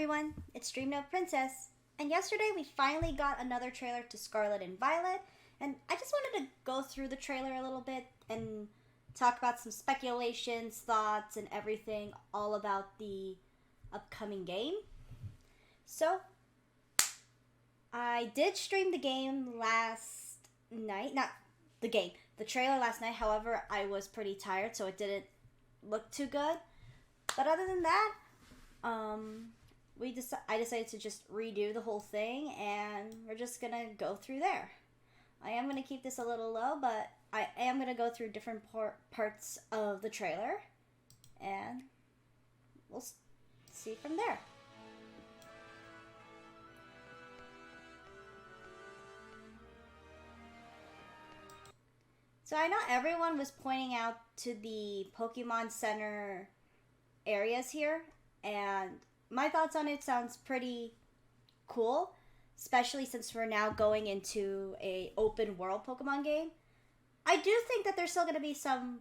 everyone, it's Dream Note Princess, and yesterday we finally got another trailer to Scarlet and Violet, and I just wanted to go through the trailer a little bit and talk about some speculations, thoughts, and everything all about the upcoming game. So, I did stream the game last night, not the game, the trailer last night, however, I was pretty tired, so it didn't look too good. But other than that, I decided to just redo the whole thing, and we're just gonna go through there. I am gonna keep this a little low, but I am gonna go through different parts of the trailer, and we'll see from there. So I know everyone was pointing out to the Pokemon Center areas here, and my thoughts on it sounds pretty cool, especially since we're now going into a open world Pokemon game. I do think that there's still going to be some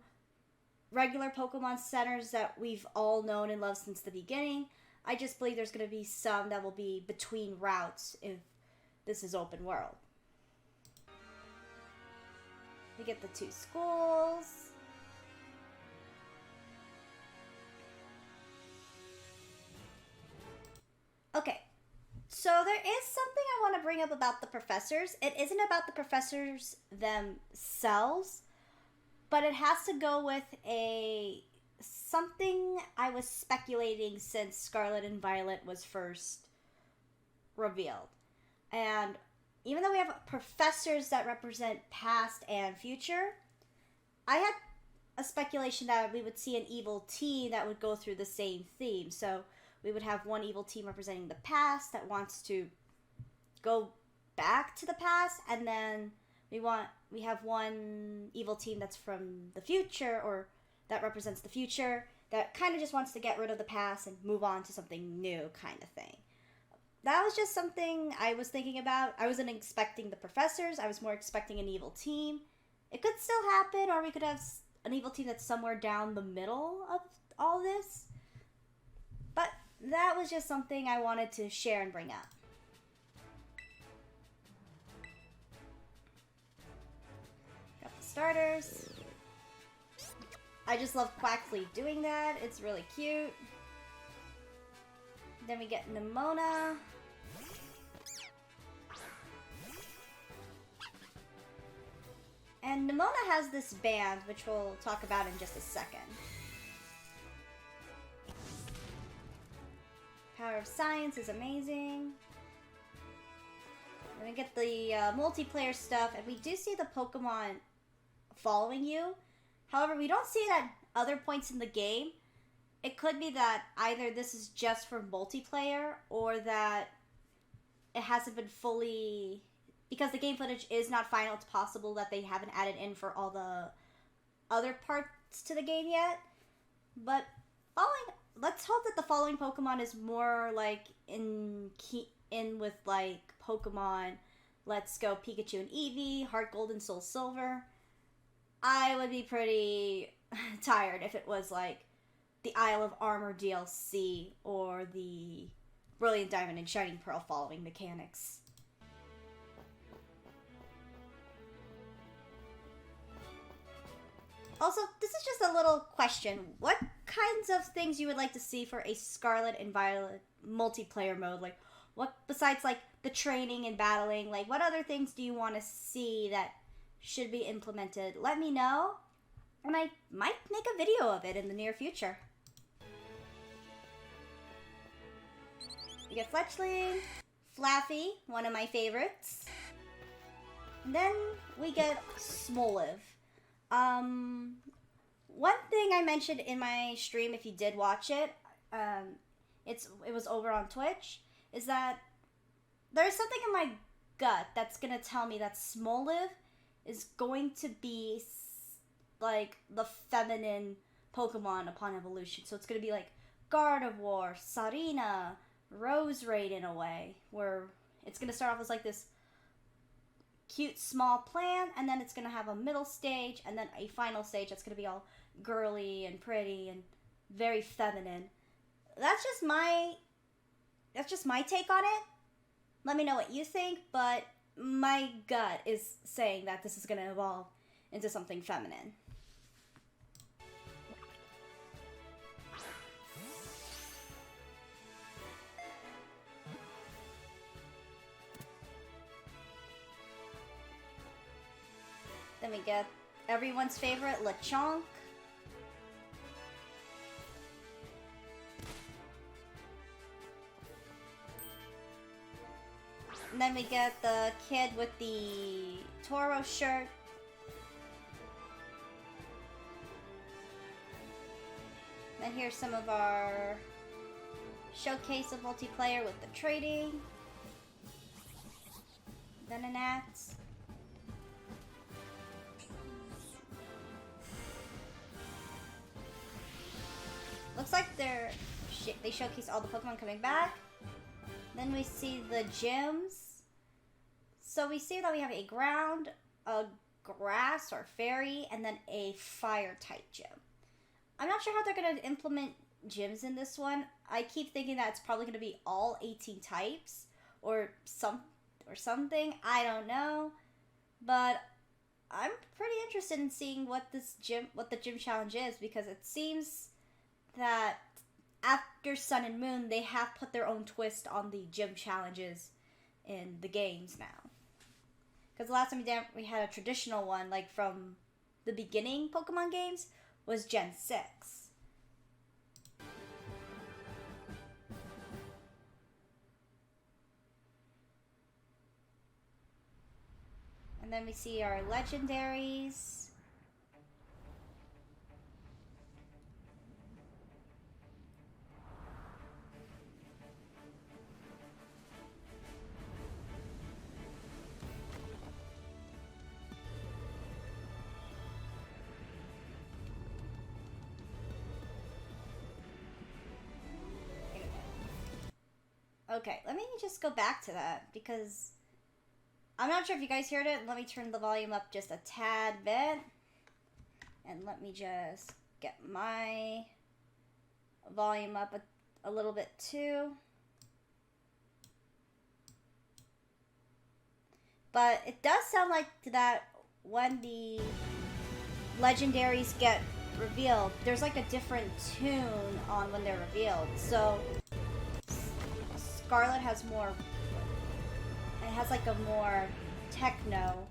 regular Pokemon Centers that we've all known and loved since the beginning. I just believe there's going to be some that will be between routes if this is open world. We get the two schools. Okay, so there is something I want to bring up about the professors. It isn't about the professors themselves, but it has to go with something I was speculating since Scarlet and Violet was first revealed. And even though we have professors that represent past and future, I had a speculation that we would see an evil team that would go through the same theme. So we would have one evil team representing the past that wants to go back to the past, and then we have one evil team that's from the future, or that represents the future, that kind of just wants to get rid of the past and move on to something new kind of thing. That was just something I was thinking about. I wasn't expecting the professors. I was more expecting an evil team. It could still happen, or we could have an evil team that's somewhere down the middle of all this. But that was just something I wanted to share and bring up. Got the starters. I just love Quaxley doing that. It's really cute. Then we get Nimona. And Nimona has this band, which we'll talk about in just a second. Power of Science is amazing. Then we get the multiplayer stuff, and we do see the Pokemon following you. However, we don't see it at other points in the game. It could be that either this is just for multiplayer, or that it hasn't been fully... Because the game footage is not final, it's possible that they haven't added in for all the other parts to the game yet. But let's hope that the following Pokemon is more like in with like Pokemon Let's Go Pikachu and Eevee, Heart Gold and Soul Silver. I would be pretty tired if it was like the Isle of Armor DLC or the Brilliant Diamond and Shining Pearl following mechanics. Also, this is just a little question. What kinds of things you would like to see for a Scarlet and Violet multiplayer mode? Like, what, besides, like, the training and battling, like, what other things do you want to see that should be implemented? Let me know, and I might make a video of it in the near future. We get Fletchling, Flaffy, one of my favorites. And then we get Smoliv. One thing I mentioned in my stream, if you did watch it, it was over on Twitch, is that there's something in my gut that's gonna tell me that Smoliv is going to be like the feminine Pokemon upon evolution. So it's gonna be like Gardevoir, Sarina, Roserade in a way, where it's gonna start off as like this cute small plant, and then it's going to have a middle stage, and then a final stage that's going to be all girly and pretty and very feminine. That's That's just my take on it. Let me know what you think, but my gut is saying that this is going to evolve into something feminine. Then we get everyone's favorite, Lechonk. And then we get the kid with the Toro shirt. Then here's some of our showcase of multiplayer with the trading. Venonats. Looks like they showcase all the Pokemon coming back. Then we see the gyms. So we see that we have a ground, a grass or fairy, and then a fire type gym. I'm not sure how they're going to implement gyms in this one. I keep thinking that it's probably going to be all 18 types or something. I don't know. But I'm pretty interested in seeing what the gym challenge is, because it seems that after Sun and Moon, they have put their own twist on the gym challenges in the games now. Because the last time we had a traditional one, like from the beginning Pokemon games, was Gen 6. And then we see our Legendaries. Okay, let me just go back to that, because I'm not sure if you guys heard it. Let me turn the volume up just a tad bit. And let me just get my volume up a little bit too. But it does sound like that when the Legendaries get revealed, there's like a different tune on when they're revealed. So Scarlet has more, it has like a more techno.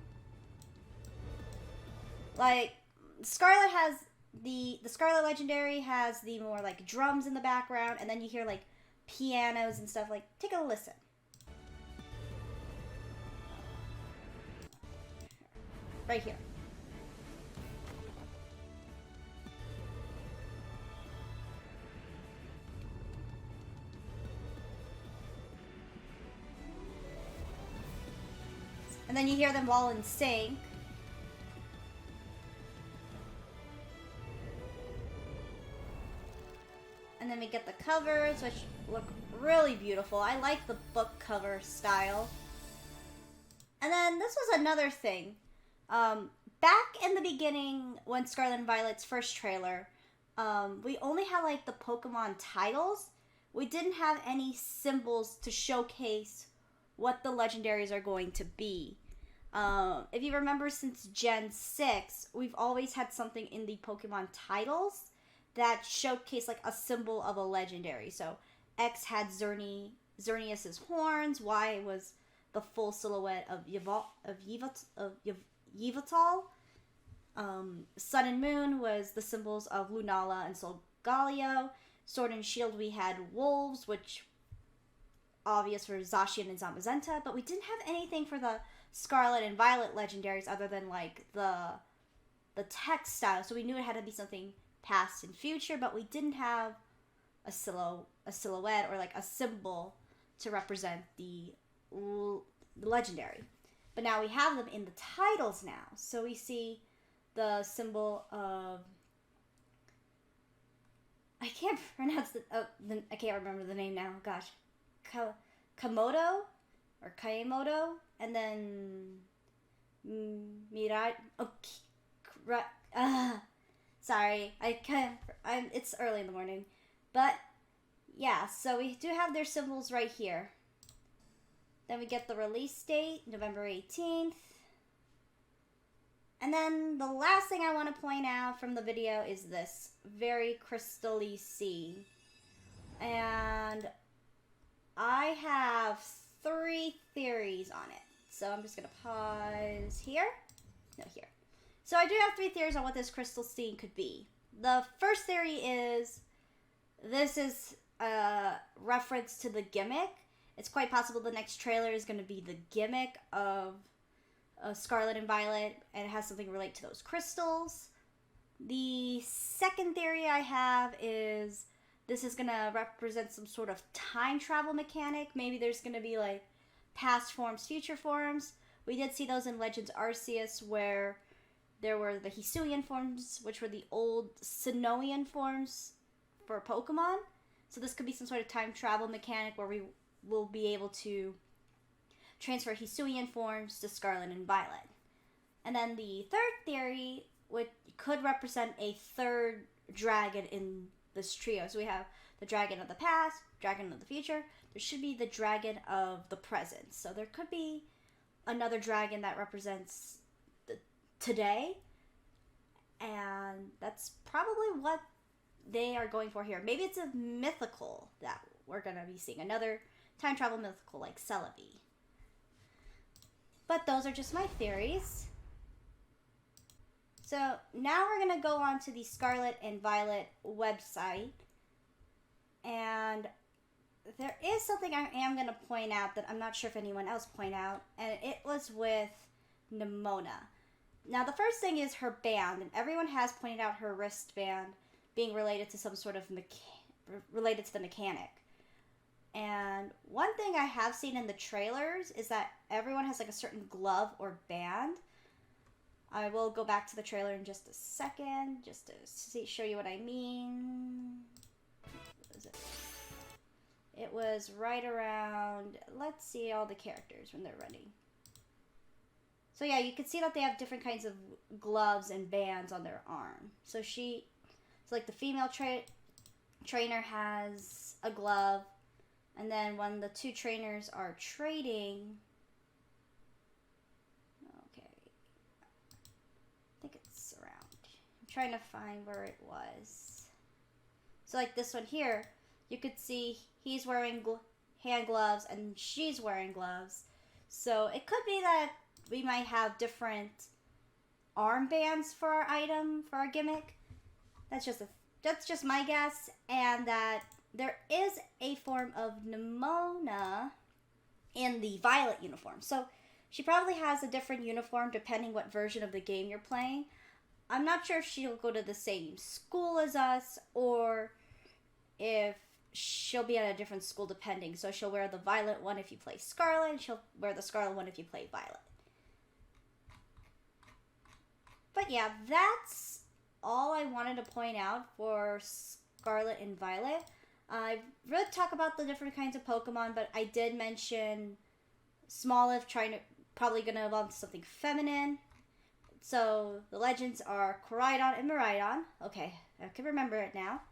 Like Scarlet has the Scarlet Legendary has the more like drums in the background, and then you hear like pianos and stuff. Like, take a listen. Right here. And then you hear them all in sync. And then we get the covers, which look really beautiful. I like the book cover style. And then this was another thing. Back in the beginning, when Scarlet and Violet's first trailer, we only had like the Pokemon titles. We didn't have any symbols to showcase what the Legendaries are going to be. If you remember, since Gen 6, we've always had something in the Pokemon titles that showcase like a symbol of a Legendary. So X had Xerneas's horns, Y was the full silhouette of Yveltal. Sun and Moon was the symbols of Lunala and Solgaleo. Sword and Shield, we had wolves, which obvious for Zacian and Zamazenta, but we didn't have anything for the Scarlet and Violet Legendaries other than like the text style. So we knew it had to be something past and future, but we didn't have a silhouette or like a symbol to represent the Legendary. But now we have them in the titles now. So we see the symbol of, I can't pronounce I can't remember the name now. Gosh, Komodo or Kaemodo, and then Mirai. Sorry, it's early in the morning, but yeah, so we do have their symbols right here. Then we get the release date, November 18th. And then the last thing I want to point out from the video is this very crystal-y sea. And I have 3 theories on it. So I'm just going to pause here. No, here. So I do have 3 theories on what this crystal sea could be. The first theory is this is a reference to the gimmick. It's quite possible the next trailer is going to be the gimmick of Scarlet and Violet, and it has something to relate to those crystals. The second theory I have is this is going to represent some sort of time travel mechanic. Maybe there's going to be like past forms, future forms. We did see those in Legends Arceus where there were the Hisuian forms, which were the old Sinnohian forms for Pokemon. So this could be some sort of time travel mechanic where we will be able to transfer Hisuian forms to Scarlet and Violet. And then the third theory, which could represent a third dragon in this trio. So we have the dragon of the past, dragon of the future. There should be the dragon of the present. So there could be another dragon that represents the today. And that's probably what they are going for here. Maybe it's a mythical that we're going to be seeing. Another time travel mythical like Celebi. But those are just my theories. So now we're going to go on to the Scarlet and Violet website. And there is something I am going to point out that I'm not sure if anyone else pointed out. And it was with Nemona. Now the first thing is her band. And everyone has pointed out her wristband being related to some sort of related to the mechanic. And one thing I have seen in the trailers is that everyone has like a certain glove or band. I will go back to the trailer in just a second, just to show you what I mean. What was it? It was right around, let's see all the characters when they're running. So yeah, you can see that they have different kinds of gloves and bands on their arm. So like the female trainer has a glove. And then when the 2 trainers are trading, okay, I think it's around. I'm trying to find where it was. So like this one here, you could see he's wearing hand gloves and she's wearing gloves. So it could be that we might have different armbands for our item, for our gimmick. That's just my guess, and that there is a form of Nemona in the Violet uniform. So she probably has a different uniform depending what version of the game you're playing. I'm not sure if she'll go to the same school as us or if she'll be at a different school depending. So she'll wear the Violet one if you play Scarlet, and she'll wear the Scarlet one if you play Violet. But yeah, that's all I wanted to point out for Scarlet and Violet. I really talk about the different kinds of Pokemon, but I did mention Smoliv probably going to evolve into something feminine. So the legends are Koraidon and Miraidon. Okay, I can remember it now.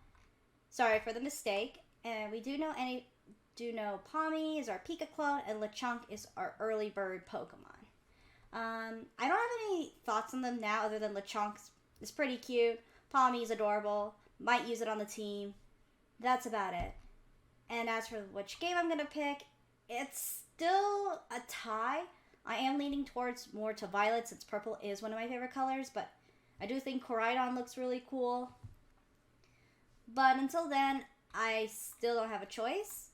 Sorry for the mistake. And we do know Pawmi is our Pika clone, and Lechonk is our early bird Pokemon. I don't have any thoughts on them now other than Lechonk is pretty cute. Pawmi is adorable. Might use it on the team. That's about it. And as for which game I'm going to pick, it's still a tie. I am leaning towards more to Violet since purple is one of my favorite colors, but I do think Koraidon looks really cool. But until then, I still don't have a choice.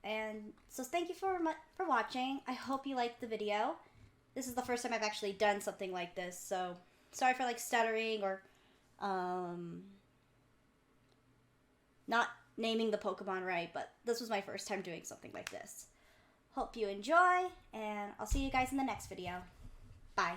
And so thank you for watching. I hope you liked the video. This is the first time I've actually done something like this, so sorry for like stuttering or not naming the Pokemon right, but this was my first time doing something like this. Hope you enjoy, and I'll see you guys in the next video. Bye.